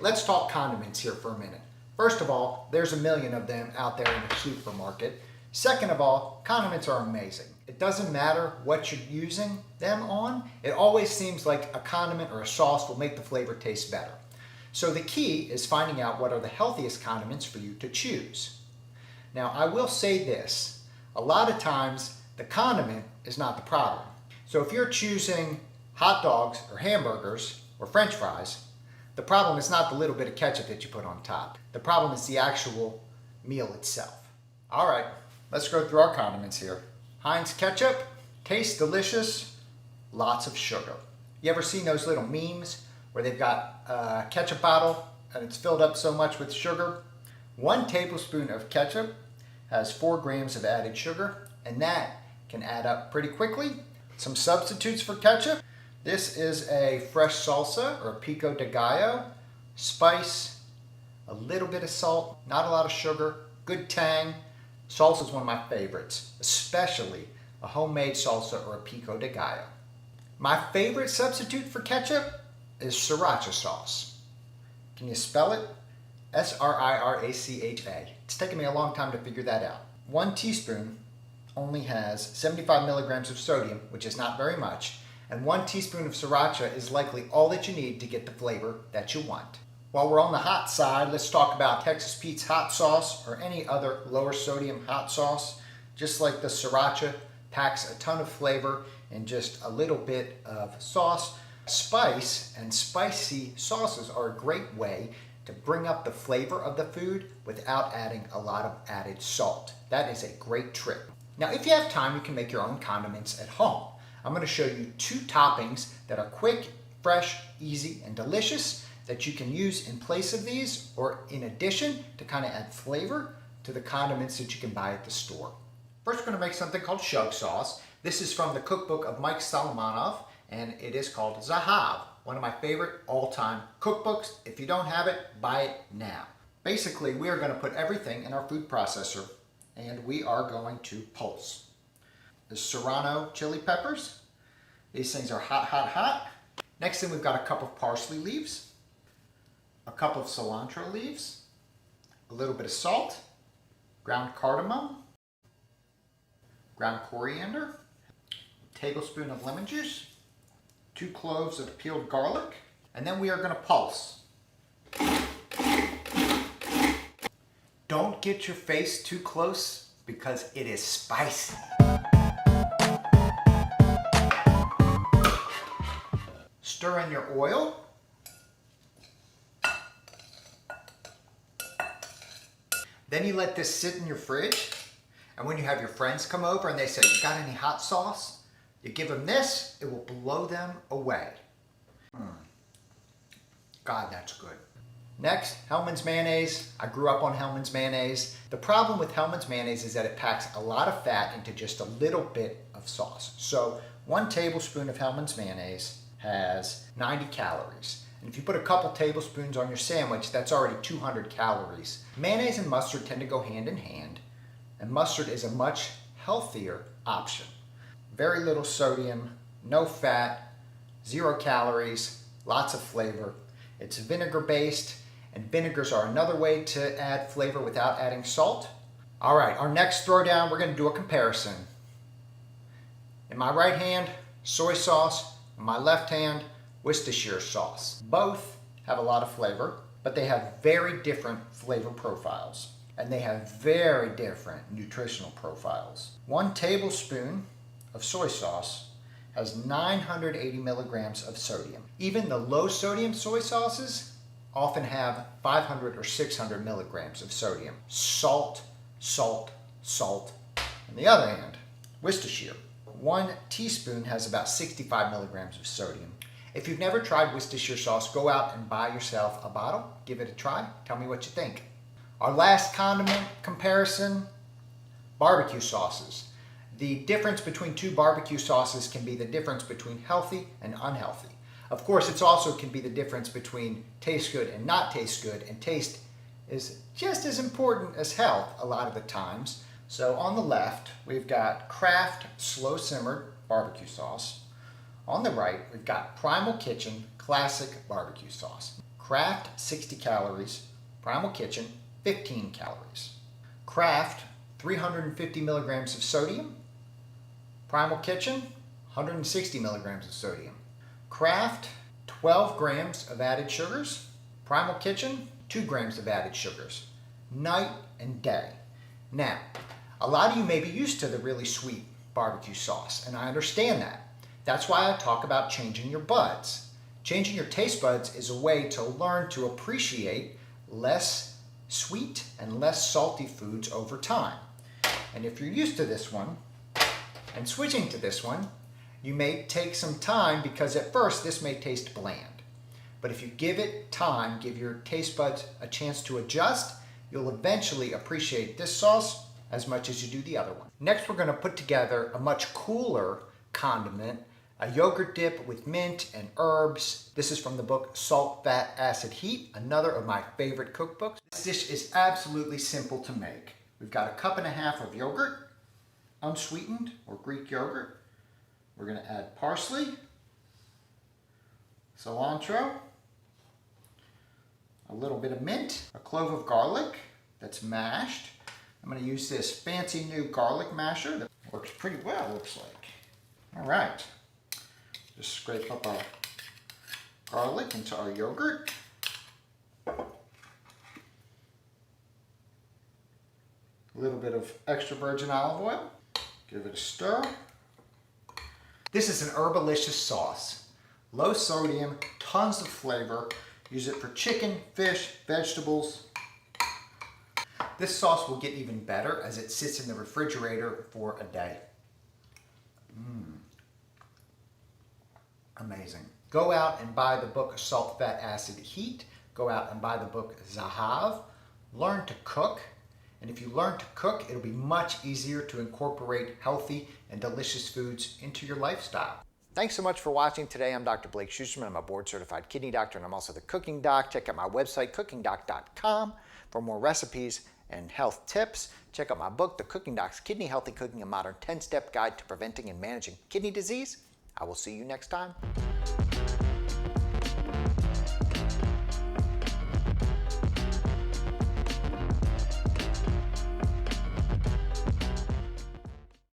Let's talk condiments here for a minute. First of all, there's a million of them out there in the supermarket. Second of all, condiments are amazing. It doesn't matter what you're using them on. It always seems like a condiment or a sauce will make the flavor taste better. So the key is finding out what are the healthiest condiments for you to choose. Now, I will say this. A lot of times, the condiment is not the problem. So if you're choosing hot dogs or hamburgers or French fries, the problem is not the little bit of ketchup that you put on top. The problem is the actual meal itself. All right, let's go through our condiments here. Heinz ketchup, tastes delicious, lots of sugar. You ever seen those little memes where they've got a ketchup bottle and it's filled up so much with sugar? 1 tablespoon of ketchup has 4 grams of added sugar, and that can add up pretty quickly. Some substitutes for ketchup. This is a fresh salsa or pico de gallo. Spice, a little bit of salt, not a lot of sugar, good tang. Salsa is one of my favorites, especially a homemade salsa or a pico de gallo. My favorite substitute for ketchup is Sriracha sauce. Can you spell it? S-R-I-R-A-C-H-A. It's taken me a long time to figure that out. 1 teaspoon only has 75 milligrams of sodium, which is not very much, and 1 teaspoon of Sriracha is likely all that you need to get the flavor that you want. While we're on the hot side, let's talk about Texas Pete's hot sauce or any other lower sodium hot sauce. Just like the Sriracha packs a ton of flavor in just a little bit of sauce. Spice and spicy sauces are a great way to bring up the flavor of the food without adding a lot of added salt. That is a great trick. Now, if you have time, you can make your own condiments at home. I'm going to show you 2 toppings that are quick, fresh, easy, and delicious that you can use in place of these or in addition to kind of add flavor to the condiments that you can buy at the store. First, we're going to make something called Schug sauce. This is from the cookbook of Mike Solomonov, and it is called Zahav, one of my favorite all-time cookbooks. If you don't have it, buy it now. Basically, we are going to put everything in our food processor, and we are going to pulse. The serrano chili peppers. These things are hot, hot, hot. Next thing, we've got a cup of parsley leaves, a cup of cilantro leaves, a little bit of salt, ground cardamom, ground coriander, a tablespoon of lemon juice, 2 cloves of peeled garlic, and then we are going to pulse. Don't get your face too close because it is spicy. Stir in your oil. Then you let this sit in your fridge, and when you have your friends come over and they say, "You got any hot sauce?" You give them this, it will blow them away. God, that's good. Next, Hellmann's mayonnaise. I grew up on Hellmann's mayonnaise. The problem with Hellmann's mayonnaise is that it packs a lot of fat into just a little bit of sauce. So 1 tablespoon of Hellmann's mayonnaise has 90 calories. And if you put a couple tablespoons on your sandwich, that's already 200 calories. Mayonnaise and mustard tend to go hand in hand, and mustard is a much healthier option. Very little sodium, no fat, 0 calories, lots of flavor. It's vinegar based, and vinegars are another way to add flavor without adding salt. All right, our next throwdown, we're going to do a comparison. In my right hand, soy sauce. In my left hand, Worcestershire sauce. Both have a lot of flavor, but they have very different flavor profiles, and they have very different nutritional profiles. 1 tablespoon of soy sauce has 980 milligrams of sodium. Even the low sodium soy sauces often have 500 or 600 milligrams of sodium. Salt, salt, salt. On the other hand, Worcestershire, 1 teaspoon has about 65 milligrams of sodium. If you've never tried Worcestershire sauce, go out and buy yourself a bottle. Give it a try. Tell me what you think. Our last condiment comparison, barbecue sauces. The difference between 2 barbecue sauces can be the difference between healthy and unhealthy. Of course, it also can be the difference between taste good and not taste good, and taste is just as important as health a lot of the times. So on the left, we've got Kraft slow simmered barbecue sauce. On the right, we've got Primal Kitchen classic barbecue sauce. Kraft, 60 calories. Primal Kitchen, 15 calories. Kraft, 350 milligrams of sodium. Primal Kitchen, 160 milligrams of sodium. Kraft, 12 grams of added sugars. Primal Kitchen, 2 grams of added sugars. Night and day. Now, a lot of you may be used to the really sweet barbecue sauce, and I understand that. That's why I talk about changing your buds. Changing your taste buds is a way to learn to appreciate less sweet and less salty foods over time. And if you're used to this one and switching to this one, you may take some time because at first this may taste bland. But if you give it time, give your taste buds a chance to adjust, you'll eventually appreciate this sauce as much as you do the other one. Next, we're going to put together a much cooler condiment, a yogurt dip with mint and herbs. This is from the book Salt, Fat, Acid, Heat, another of my favorite cookbooks. This dish is absolutely simple to make. We've got 1.5 cups of yogurt, unsweetened or Greek yogurt. We're going to add parsley, cilantro, a little bit of mint, a clove of garlic that's mashed. I'm going to use this fancy new garlic masher that works pretty well, looks like. All right. Just scrape up our garlic into our yogurt. A little bit of extra virgin olive oil. Give it a stir. This is an herbalicious sauce. Low sodium, tons of flavor. Use it for chicken, fish, vegetables. This sauce will get even better as it sits in the refrigerator for a day. Amazing. Go out and buy the book Salt, Fat, Acid, Heat. Go out and buy the book Zahav. Learn to cook. And if you learn to cook, it'll be much easier to incorporate healthy and delicious foods into your lifestyle. Thanks so much for watching today. I'm Dr. Blake Schusterman. I'm a board-certified kidney doctor, and I'm also the cooking doc. Check out my website, cookingdoc.com, for more recipes and health tips. Check out my book, The Cooking Doc's Kidney Healthy Cooking, a modern 10-step guide to preventing and managing kidney disease. I will see you next time.